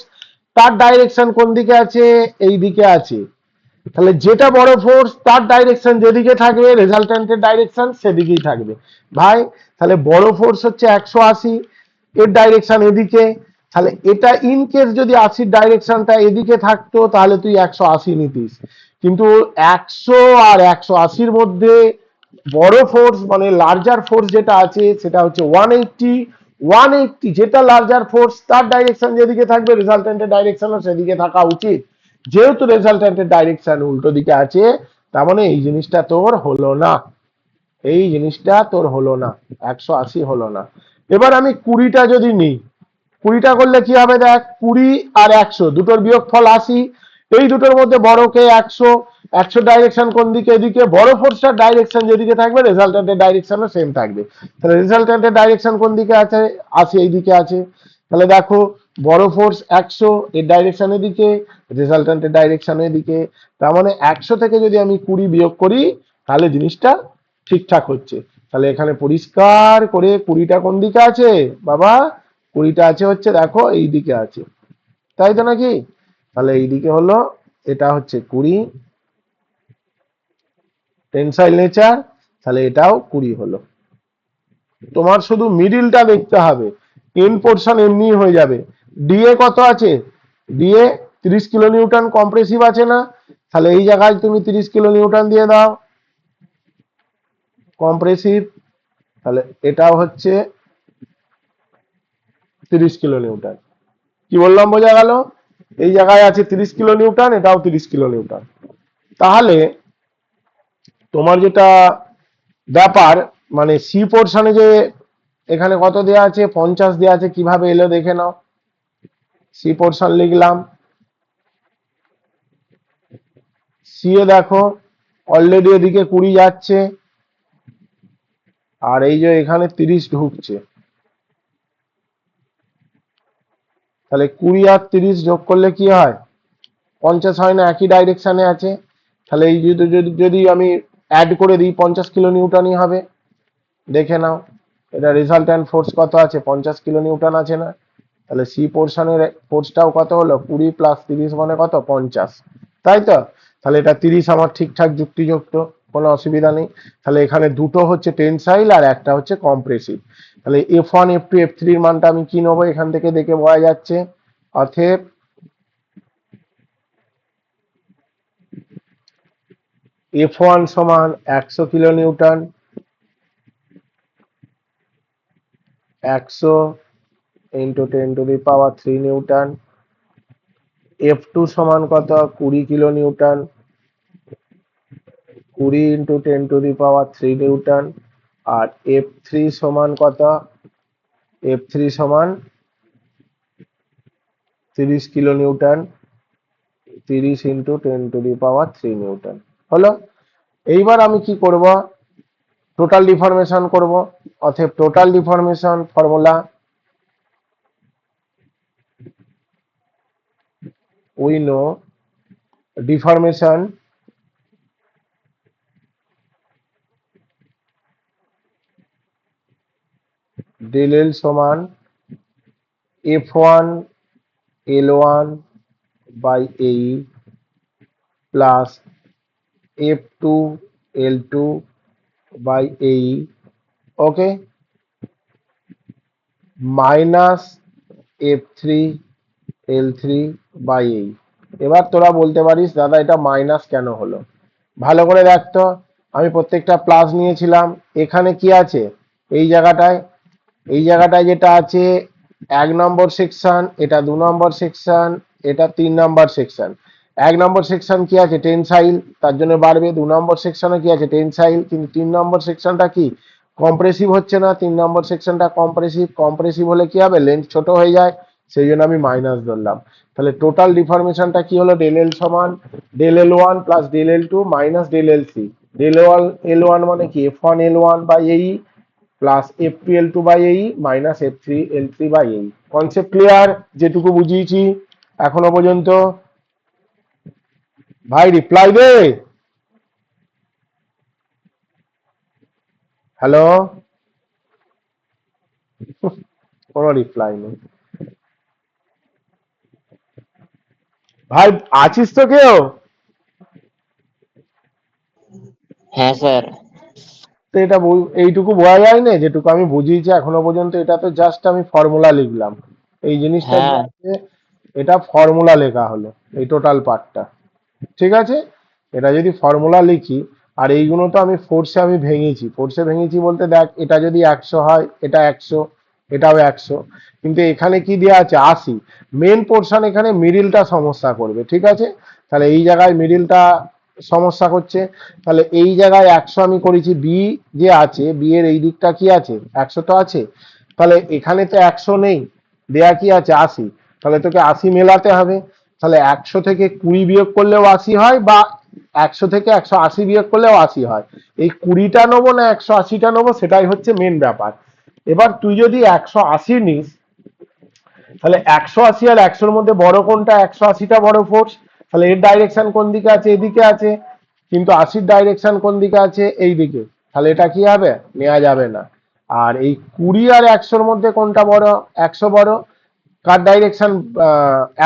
তার ডাইরেকশন কোন দিকে আছে, এই দিকে আছে। তাহলে যেটা বড় ফোর্স তার ডাইরেকশন যেদিকে থাকবে, রেজাল্ট্যান্টের ডাইরেকশন সেদিকেই থাকবে ভাই। তাহলে বড় ফোর্স হচ্ছে 180, এর ডাইরেকশন এদিকে। তাহলে এটা ইন কেস যদি 80 ডাইরেকশনটা এদিকে থাকতো, তাহলে তুই 180 নিতিস। কিন্তু 100 আর 180-র মধ্যে বড় ফোর্স মানে লার্জার ফোর্স যেটা আছে সেটা হচ্ছে 180। 180 যেটা লার্জার ফোর্স, তার ডাইরেকশন যেদিকে থাকবে রেজাল্ট্যান্টের ডাইরেকশনও সেদিকে থাকা উচিত। যেহেতু রেজাল্ট্যান্টের ডাইরেকশন উল্টো দিকে আছে, তার মানে এই জিনিসটা তোর হলো না, এই জিনিসটা তোর হলো না, 180 হলো না। এবার আমি 20টা যদি নিই, 20টা করলে কি হবে দেখ, 20 আর 100 দুটোর বিয়োগফল 80। এই দুটোর মধ্যে বড়কে 100, 100 ডাইরেকশন কোন দিকে, এদিকে। বড় ফোর্সটার ডাইরেকশন যেদিকে থাকবে রেজাল্ট্যান্টের ডাইরেকশনও সেম থাকবে। তাহলে রেজাল্ট্যান্টের ডাইরেকশন কোন দিকে আছে, 80 এই দিকে আছে। তাহলে দেখো বড় ফোর্স 100, এর ডাইরেকশন এদিকে, রেজাল্ট্যান্টের ডাইরেকশন এদিকে। তার মানে 100 থেকে যদি আমি 20 বিয়োগ করি, তাহলে জিনিসটা ঠিকঠাক হচ্ছে। তাহলে এখানে পরিষ্কার করে 20টা কোন দিকে আছে বাবা, 20টা আছে হচ্ছে দেখো এই দিকে আছে, তাই তো নাকি? তাহলে এইদিকে হলো, এটা হচ্ছে 20 টেনসাইল নেচার, তাহলে এটাও 20 হলো। তোমার শুধু মিডিলটা দেখতে হবে, এন পোর্শন এমনি হয়ে যাবে। ডিএ কত আছে, ডিএ 30 কিলো নিউটন কম্প্রেসিভ আছে না? তাহলে এই জায়গায় তুমি 30 কিলো নিউটন দিয়ে দাও কম্প্রেসিভ। তাহলে এটাও হচ্ছে 30 কিলো নিউটন। কি বললাম বোঝা গেল? এই জায়গায় আছে 30 কিলো নিউটন, এটাও 30 কিলো নিউটন। তাহলে তোমার যেটা ব্যাপার, মানে সি পোর্শনে যে এখানে কত দেয়া আছে, 50 দেয়া আছে, কিভাবে এলো দেখে নাও। সি পোর্শন লিখলাম, সি এ দেখো অলরেডি এদিকে 20 যাচ্ছে, আর এই যে এখানে 30 ঢুকছে। তাহলে 20 আর 30 যোগ করলে কি হয়, 50 হয় না? একই ডাইরেকশনে আছে। তাহলে এই যদি যদি যদি আমি অ্যাড করে দিই, 50 কিলো নিউটনই হবে, দেখে নাও। এটা রেজাল্ট্যান্ট ফোর্স কত আছে, 50 কিলো নিউটন আছে না? তাহলে সি পোর্শনের ফোর্সটাও কত হলো, 20 প্লাস 30 মানে কত, 50, তাই তো? তাহলে এটা 30 আমার ঠিকঠাক যুক্তিযুক্ত, কোনো অসুবিধা নেই। তাহলে এখানে দুটো হচ্ছে টেনসাইল আর একটা হচ্ছে কম্প্রেসিভ। তাহলে F1 F2 F3 এর মানটা আমি কি নেবো, এখান থেকে দেখে বোঝা যাচ্ছে। অতএব F1 সমান 100 kilo Newton, 100 into 10⁻³ Newton. F2 সমান কত, 20 কিলো নিউটন, 20 ইন্টু 10⁻³ নিউটন। আর F3 সমান কত, F3 সমান 30 কিলো নিউটন, 30 ইন্টু 10⁻³ নিউটন। হলো। এইবার আমি কি করব, টোটাল ডিফরমেশন করব। অতএব total deformation formula, we know deformation del L সমান F1 L1 by A plus F2 L2 by A, okay, minus F3 L3 by A। এবার তোরা বলতে পারিস দাদা এটা মাইনাস কেন হলো, ভালো করে দেখতো, আমি প্রত্যেকটা প্লাস নিয়েছিলাম। এখানে কি আছে, এই জায়গাটায়, এই জায়গাটায় যেটা আছে 1 নম্বর সেকশন, এটা 2 নম্বর সেকশন, এটা 3 নম্বর সেকশন। 1 নম্বর সেকশন কি আছে, টেনসাইল, তার জন্য বাড়বে। 2 নম্বর সেকশনে কি আছে, টেনসাইল, কিন্তু 3 নম্বর সেকশনটা কি, কম্প্রেসিভ হচ্ছে না। 3 নম্বর সেকশনটা কম্প্রেসিভ, কম্প্রেসিভ হলে কি হবে, লেন্থ ছোট হয়ে যায়, সেই জন্য আমি মাইনাস ধরলাম। তাহলে টোটাল ডিফরমেশনটা কি হলো, del L সমান del L1 plus del L2 minus del LC। del L1 মানে কি, F1 L1 by AE plus F2 L2 by AE minus F3 L3 by AE। Concept clear, যেটুকু বুঝিয়েছি এখনো পর্যন্ত? ভাই রিপ্লাই দে, হ্যালো, কোনো রিপ্লাই নেই। ভাই আছিস তো কেউ? হ্যাঁ স্যার। তো এটা এইটুকু বোঝা যায় না, যেটুকু আমি বুঝিয়েছি এখনো পর্যন্ত, এটা তো জাস্ট আমি ফর্মুলা লিখলাম। এই জিনিসটা যে হ্যাঁ আছে, এটা ফর্মুলা লেখা হলো, এই টোটাল পার্টটা, ঠিক আছে? এটা যদি ফর্মুলা লিখি, আর এইগুলো তো আমি ফোর্সে আমি ভেঙেছি, ফোর্সে ভেঙেছি বলতে দেখ, এটা যদি 100 হয়, এটা 100, এটাও 100, কিন্তু এখানে কি দেওয়া আছে, 80। মেন পোর্শন এখানে মিডিলটা সমস্যা করবে, ঠিক আছে? তাহলে এই জায়গায় মিডিলটা সমস্যা করছে। তাহলে এই জায়গায় 100 আমি করেছি, বি যে আছে, বি এর এই দিকটা কি আছে, 100 তো আছে। তাহলে এখানে তো 100 নেই, দেয়া কি আছে, 80। তাহলে তোকে 80 মেলাতে হবে। তাহলে 100 থেকে 20 বিয়োগ করলেও 80 হয়, বা 100 থেকে 180 বিয়োগ করলেও 80 হয়। এই 20টা নেবো না 180টা নেবো, সেটাই হচ্ছে মেন ব্যাপার। এবার তুই যদি 180 নিস, তাহলে 180 আর 100-র মধ্যে বড় কোনটা, 180টা বড় ফোর্স। তাহলে এর ডাইরেকশন কোন দিকে আছে, এদিকে আছে, কিন্তু 80-র ডাইরেকশন কোন দিকে আছে, এই দিকে। তাহলে এটা কি হবে, নেওয়া যাবে না। আর এই 20 আর 100-র মধ্যে কোনটা বড়, 100 বড়, কার ডাইরেকশন,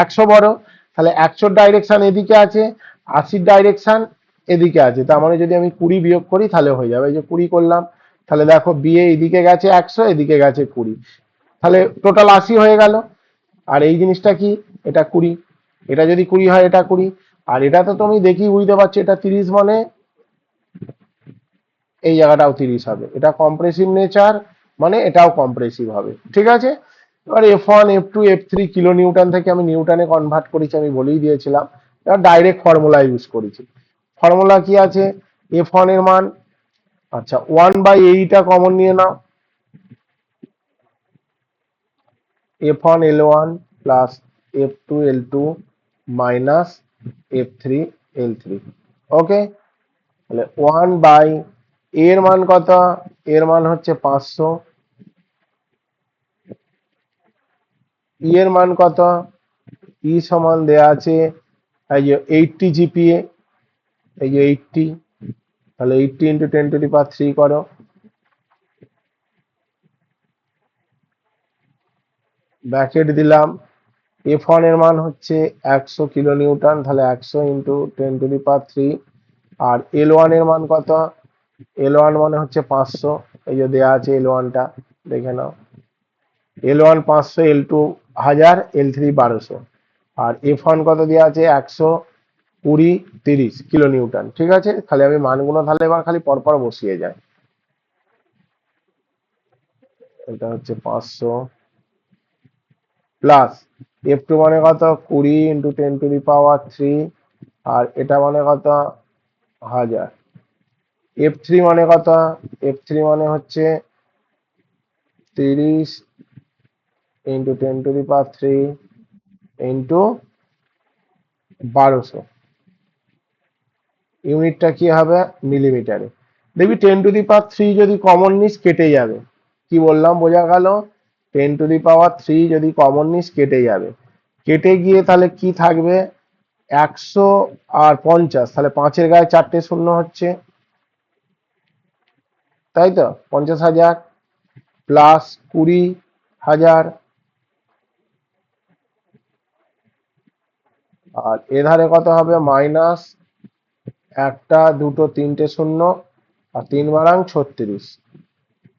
100 বড়। তাহলে 100-র ডাইরেকশন এদিকে আছে, 80-র ডাইরেকশন এদিকে আছে। তার মানে যদি আমি 20 বিয়োগ করি তাহলে হয়ে যাবে, এই যে 20 করলাম। তাহলে দেখো বিয়ে এদিকে গেছে 100, এদিকে গেছে 20, তাহলে টোটাল 80 হয়ে গেল। আর এই জিনিসটা কি, এটা 20, এটা যদি 20 হয়, এটা 20। আর এটা তো তুমি দেখি বুঝতে পারছো, এটা 30 মানে এই জায়গাটাও 30 হবে। এটা কম্প্রেসিভ নেচার, মানে এটাও কম্প্রেসিভ হবে, ঠিক আছে? এবার F1 F2 F3 kilo Newton থেকে আমি নিউটনে কনভার্ট করেছি, আমি বলেই দিয়েছিলাম। এবার ডাইরেক্ট ফর্মুলা ইউজ করেছি। ফর্মুলা কি আছে, F1 এর মান, আচ্ছা 1/8টা কমন নিয়ে নাও, F1 L1 plus F2 L2 minus F3 L3, ওকে। তাহলে 1 বাই, এর মান কত, এর মান হচ্ছে 500, ই এর মান কত, ই সমান দেয়া আছে এই যে 80 জিপিএ, এই যে 80, তাহলে 80 ইন্টু 10⁻³ করো, ব্র্যাকেট দিলাম, F1 এর মান হচ্ছে 100 কিলো নিউটন, তাহলে 100 ইন্টু 10⁻³ আর L1 এর মান কত? L1 মানে হচ্ছে 500, এই যে দেয়া আছে L1 টা, দেখে নাও। L1 500, L2 1000, L3 1200 আর F1 কত দেওয়া আছে? 120, 30 কিলো নিউটন। ঠিক আছে, খালি আমি মানগুলো তাহলে এবার খালি পরপর বসিয়ে যাই। এটা হচ্ছে 500 প্লাস F2 মানে কত? 20 ইন্টু 10⁻³ আর এটা মানে কত? 1000। F3 মানে কত? F3 মানে হচ্ছে 30 ইন্টু 10⁻³ ইন্টু 1200। ইউনিটটা কি হবে? মিলিমিটারে। দেখবি 10⁻³ যদি কমন নিস কেটে যাবে। কি বললাম বোঝা গেল? 10⁻³ যদি কমন নিস কেটে যাবে, কেটে গিয়ে তাহলে কি থাকবে? 100 আর 50, তাহলে 5-এর গায়ে 4টে শূন্য হচ্ছে, তাই তো? 50,000 প্লাস 20,000 আর এধারে কত হবে? মাইনাস 1টা 2টো 3টে শূন্য আর 3 বারাং 36,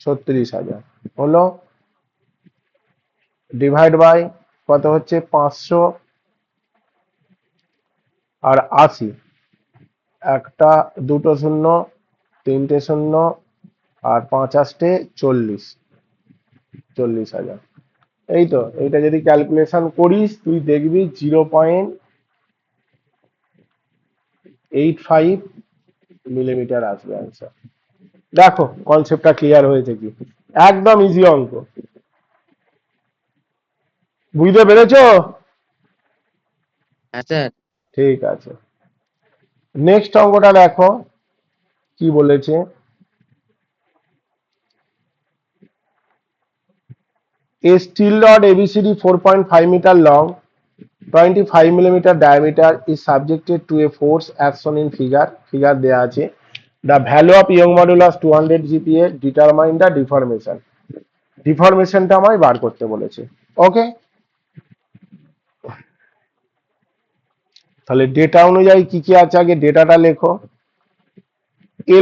36,000 হলো। ডিভাইড বাই কত হচ্ছে? 500 আর 80, 1টা 2টো শূন্য 3টে শূন্য আর 5 40, 40,000। এই তো, এইটা যদি ক্যালকুলেশন করিস তুই দেখবি 0.85 মিলিমিটার আসবে অ্যান্সার। দেখো কনসেপ্টটা ক্লিয়ার হয়েছে কি? একদম ইজি অঙ্ক, বুঝতে পেরেছো? হ্যাঁ স্যার। ঠিক আছে, নেক্সট অঙ্কটা দেখো কি বলেছে। A steel rod ABCD 4.5 meter long, 25 millimeter diameter is subjected to a force as shown in figure. Figure দেয়া আছে। The value of Young modulus 200 GPa, determine the deformation. ডিফরমেশনটা আমায় বার করতে বলেছে। ওকে, তাহলে ডেটা অনুযায়ী কি কি আছে আগে ডেটাটা লেখো।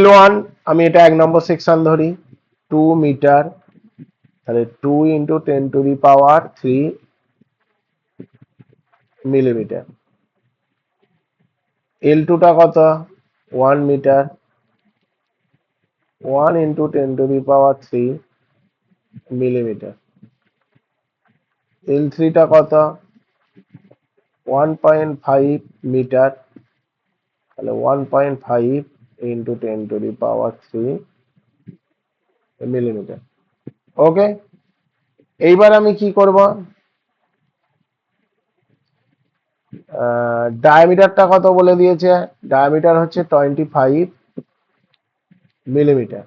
L1 আমি এটা 1 নম্বর সেকশন ধরি, 2 মিটার, তাহলে 2 ইন্টু 10⁻³ মিলিমিটার। L2 টা কত? 1 মিটার, 1 ইন্টু 10⁻³ মিলিমিটার। L3 টা কত? 1.5 মিটার, তাহলে 1.5 ইন্টু 10⁻³ মিলিমিটার। ওকে, এইবার আমি কি করব? ডায়ামিটারটা কত বলে দিয়েছে? ডায়ামিটার হচ্ছে 25 মিলিমিটার।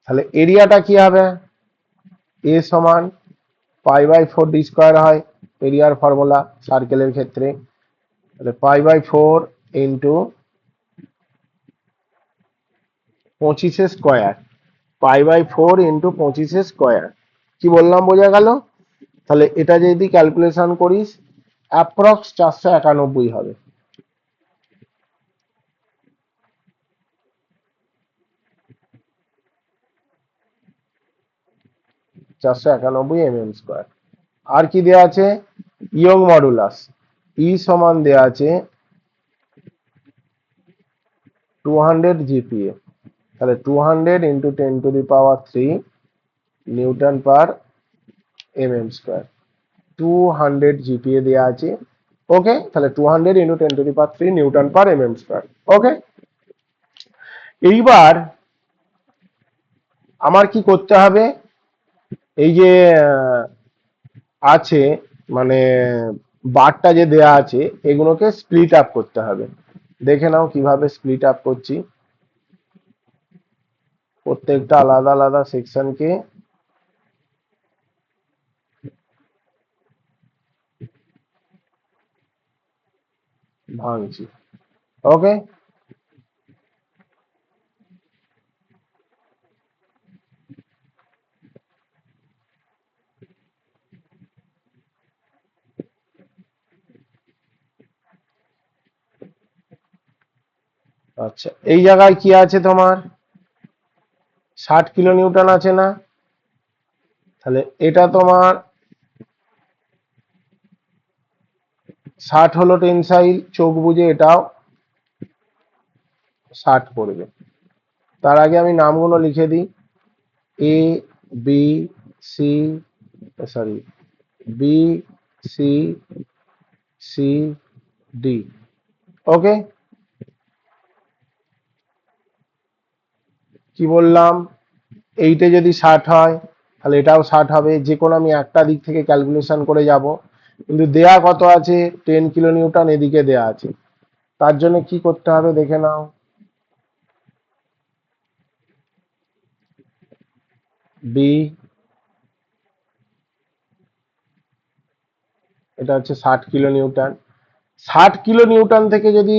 তাহলে এরিয়াটা কি হবে? এ সমান π/4 ডি স্কোয়ার হয় এরিয়ার ফর্মুলা সার্কেলের ক্ষেত্রে, তাহলে π/4 ইন্টু 25 স্কোয়ার, π/4 ইন্টু 25 স্কোয়ার। কি বললাম বোঝা গেল? তাহলে এটা যদি ক্যালকুলেশন করিস অ্যাপ্রক্স 491 হবে। 491 mm স্কোয়ার। আর কি দেয়া আছে? ইয়ং মডুলাস ই সমান দেয়া আছে 200 GPa, তাহলে 200 into 10⁻³ newton per mm square. 200 GPa দেয়া আছে। ওকে, তাহলে 200 into 10⁻³ newton per mm square. Okay, এইবার আমার কি করতে হবে? এই যে আছে মানে বারটা যে দেয়া আছে এগুলোকে স্প্লিট আপ করতে হবে। দেখে নাও কিভাবে স্প্লিট আপ করছি। প্রত্যেকটা আলাদা আলাদা সেকশনকে ভাঙছি। ওকে, আচ্ছা, এই জায়গায় কি আছে তোমার 60 কিলো নিউটন আছে না? তাহলে এটা তোমার 60 হলো টেনসাইল, চোখ বুঝে এটাও 60 পড়বে। তার আগে আমি নামগুলো লিখে দিই, A B C, sorry, B C C D. Okay, কি বললাম, এইটে যদি 60 হয় তাহলে এটাও 60 হবে। যে কোনো আমি একটা দিক থেকে ক্যালকুলেশন করে যাব, কিন্তু দেয়া কত আছে 10 কিলো নিউটন এদিকে দেয়া আছে। তার জন্য কি করতে হবে দেখে নাও, বি, এটা হচ্ছে 60 কিলো নিউটন। 60 কিলো নিউটন থেকে যদি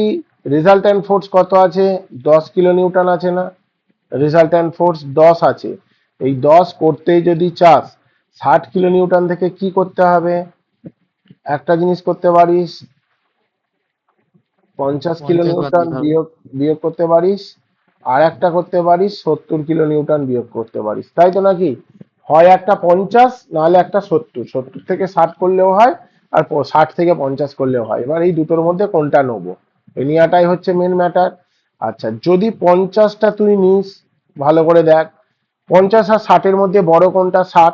রেজাল্ট্যান্ট ফোর্স কত আছে 10 কিলো নিউটন আছে না, রেজাল্ট্যান্ট ফোর্স 10 আছে। এই 10 করতে যদি চাস 60 কিলো নিউটন থেকে কি করতে হবে, একটা জিনিস করতে পারিস, 50 কিলো নিউটন 50 বাদ দিতে হবে। বিয়োগ বিয়োগ করতে পারিস, আর একটা করতে পারিস 70 কিলো নিউটন বিয়োগ করতে পারিস, তাই তো নাকি? হয় একটা 50 নাহলে একটা 70, 70 থেকে 60 করলেও হয়, আর 60 থেকে 50 করলেও হয়। এবার এই দুটোর মধ্যে কোনটা নেবো, এই নেওয়াটাই হচ্ছে মেন ম্যাটার। আচ্ছা, যদি 50টা তুই নিস, ভালো করে দেখ, 50 আর 60-এর মধ্যে বড় কোনটা? 60।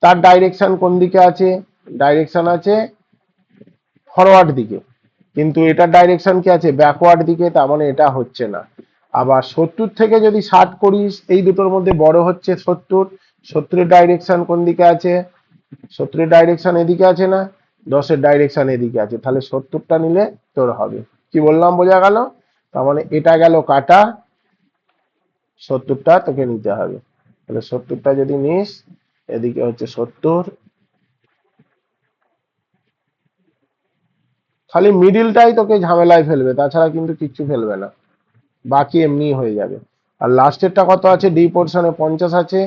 তার ডাইরেকশন কোন দিকে আছে? ডাইরেকশন আছে ফরওয়ার্ড দিকে, কিন্তু এটার ডাইরেকশন কি আছে? ব্যাকওয়ার্ড দিকে, তার মানে এটা হচ্ছে না। আবার 70 থেকে যদি 60 করিস, এই দুটোর মধ্যে বড় হচ্ছে 70, 70-এর ডাইরেকশন কোন দিকে আছে? 70-এর ডাইরেকশন এদিকে আছে না, 10-এর ডাইরেকশন এদিকে আছে, তাহলে 70টা নিলে তোর হবে। কি বললাম, বোঝা গেল? তার মানে এটা গেল কাটা, 70টা তোকে নিতে হবে। তাহলে 70টা যদি নিস, এদিকে হচ্ছে 70, খালি মিডিলটাই তোকে ঝামেলায় ফেলবে, তাছাড়া কিন্তু কিচ্ছু ফেলবে না, বাকি এমনি হয়ে যাবে। আর লাস্টেরটা কত আছে? ডি পোর্শনে 50 আছে,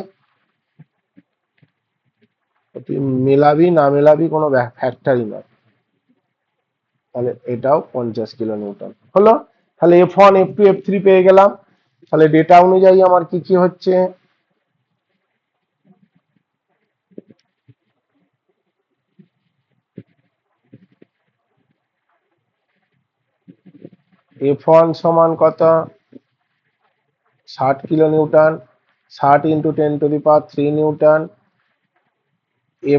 তুই মেলাবি না মেলাবি কোনো ফ্যাক্টরই নয়। তাহলে এটাও 50 কিলো নিউটন হলো। তাহলে F1 F2 F3 পেয়ে গেলাম। তাহলে ডেটা অনুযায়ী আমার কি কি হচ্ছে, F1 সমান কত? 60 কিলো নিউটন, 60 × 10⁻³ নিউটন।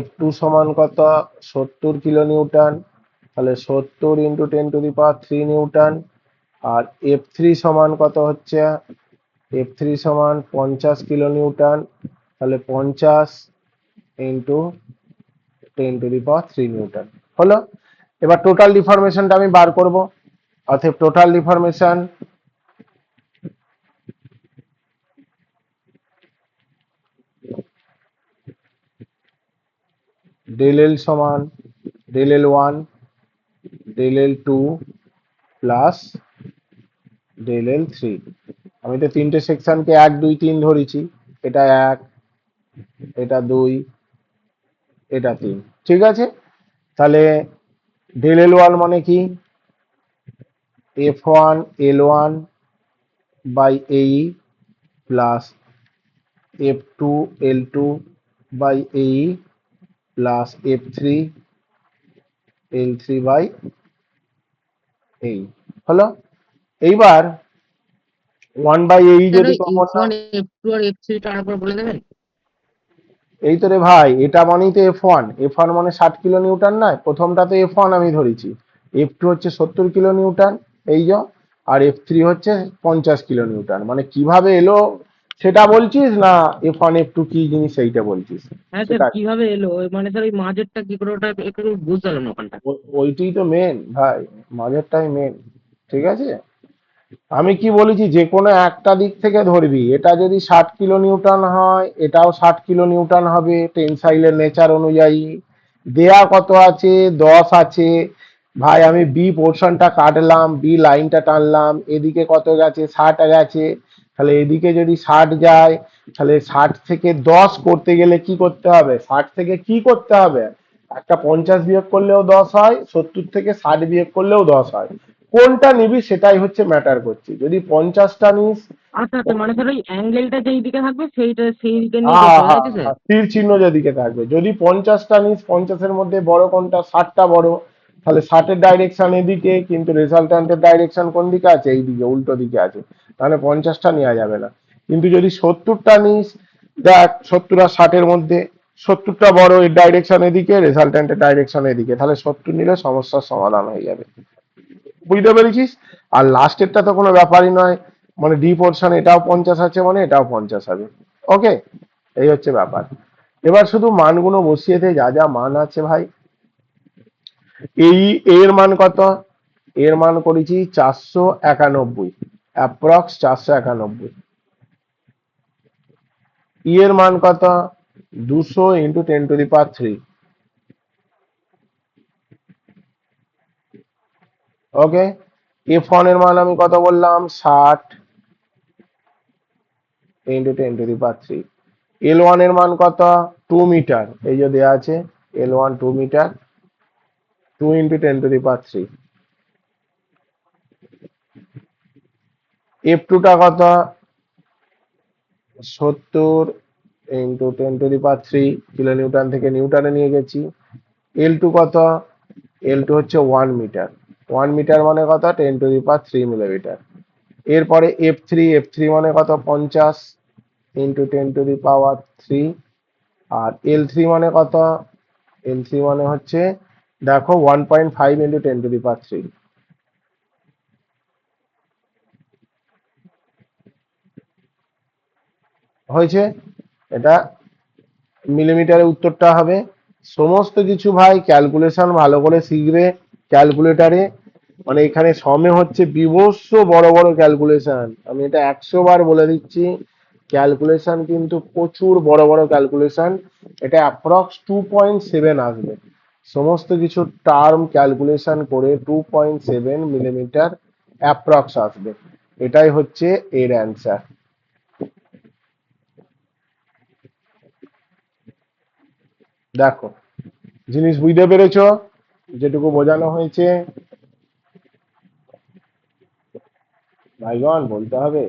F2 সমান কত? 70 কিলো নিউটন, তাহলে 70 × 10⁻³ নিউটন। আর F3 সমান কত হচ্ছে? F3 সমান 50 কিলো নিউটন, তাহলে 50 × 10⁻³ নিউটন হলো। এবার টোটাল ডিফরমেশনটা আমি বার করব, অতএব টোটাল ডিফরমেশন del L সমান del L1 del L2 plus del L3। আমি তো তিনটে সেকশনকে 1 2 3 ধরেছি, এটা 1, এটা 2, এটা 3, ঠিক আছে। তাহলে del L1 মানে কি? F1 L1 by AE plus F2 L2 by AE plus F3 L3 by AE হলো। এইবার 1/AE স্যার যদি ওই কমন না, F1 F2 আর F3 টা আরেকবার বলে দেবেন। এই তো রে ভাই, এটা মানেই তো F1, F1 মানে 60 কিলো নিউটন নয়, প্রথমটা তো F1 আমি ধরেছি, F2 হচ্ছে 70 কিলো নিউটন, এই যে, আর F3 হচ্ছে 50 কিলো নিউটন। মানে কিভাবে এলো সেটা বলছিস না F1 F2 কি জিনিস সেইটা বলছিস? হ্যাঁ স্যার, সেটা কিভাবে এলো মানে স্যার ওই মাঝেরটা কি করে, ওটা একটু বুঝতে পারলাম না ওখানটা। ওইটাই তো মেন ভাই, মাঝেরটাই মেন, ঠিক আছে। আমি কি বলেছি, যে কোনো একটা দিক থেকে ধরবি, এটা যদি 60 কিলো নিউটন হয় এটাও 60 কিলো নিউটন হবে টেনসাইলের নেচার অনুযায়ী। দেয়া কত আছে? 10 আছে। ভাই আমি বি পোর্শনটা কাটলাম, বি লাইনটা টানলাম, এদিকে কত গেছে? 60 গেছে। তাহলে এদিকে যদি 60 যায়, তাহলে 60 থেকে 10 করতে গেলে কি করতে হবে? 60 থেকে কি করতে হবে? একটা 50 বিয়োগ করলেও 10 হয়, 70 থেকে 60 বিয়োগ করলেও 10 হয়। কোনটা নিবি সেটাই হচ্ছে ম্যাটার করছে। যদি 50টা নিস, আচ্ছা আচ্ছা, মানে স্যার ওই অ্যাঙ্গেলটা যেই দিকে থাকবে সেই দিকে নিয়ে করতে হবে, তাই তো স্যার? তীর চিহ্ন যেদিকে থাকবে, যদি 50টা নিস, 50-এর মধ্যে বড় কোনটা, 60টা বড়, তাহলে 60-এর ডাইরেকশন এদিকে, কিন্তু রেজাল্ট্যান্টের ডাইরেকশন কোন দিকে আছে, এই দিকে, উল্টো দিকে আছে, তাহলে 50টা নেওয়া যাবে না। কিন্তু যদি 70টা নিস, দেখ 70 আর 60-এর মধ্যে 70টা বড়, এর ডাইরেকশন এদিকে, রেজাল্ট্যান্টের ডাইরেকশন এদিকে, তাহলে 70 নিলে সমস্যার সমাধান হয়ে যাবে। বুঝতে পেরেছিস? আর লাস্টেরটা তো কোনো ব্যাপারই নয়, মানে ডি পোর্শন এটাও 50 আছে মানে এটাও 50 হবে। ওকে, এই হচ্ছে ব্যাপার। এবার শুধু মানগুলো বসিয়ে দে, যা যা মান আছে ভাই। এই এর মান কত? এর মান করেছি 491, অ্যাপ্রক্স 491। ই এর মান কত? 200 ইন্টু 10⁻³ ওকে। F1 এর মান আমি কত বললাম? 60 ইন্টু 10⁻³। L1 এর মান কত? 2 মিটার, এই যে দেওয়া আছে, L1 2 মিটার, 2 ইন্টু 10⁻³। F2 টা কত? 70 ইন্টু 10⁻³ কিলো নিউটন থেকে নিউটনে নিয়ে গেছি। L2 কত? L2 হচ্ছে 1 মিটার, 1 মিটার মানে কত? 10⁻³ মিলিমিটার। এরপরে F3 মানে কত? 50 ইন্টু 10⁻³ আর L3 মানে কত? L3 মানে হচ্ছে, দেখো, 1.5 ইন্টু 10⁻³। হয়েছে? এটা মিলিমিটারে উত্তরটা হবে। সমস্ত কিছু ভাই ক্যালকুলেশন ভালো করে শিখবে ক্যালকুলেটারে, মানে এখানে সমে হচ্ছে বিভৎস বড় বড় ক্যালকুলেশন, আমি এটা 100 বার বলে দিচ্ছি, ক্যালকুলেশন কিন্তু প্রচুর বড় বড় ক্যালকুলেশন। এটা অ্যাপ্রক্স 2.7 আসবে, সমস্ত কিছু টার্ম ক্যালকুলেশন করে 2.7 মিলিমিটার অ্যাপ্রক্স আসবে। এটাই হচ্ছে এর অ্যান্সার। দেখো, জিনিস বুঝতে পেরেছো? যেটুকু বোঝানো হয়েছে ভাইগণ বলতে হবে।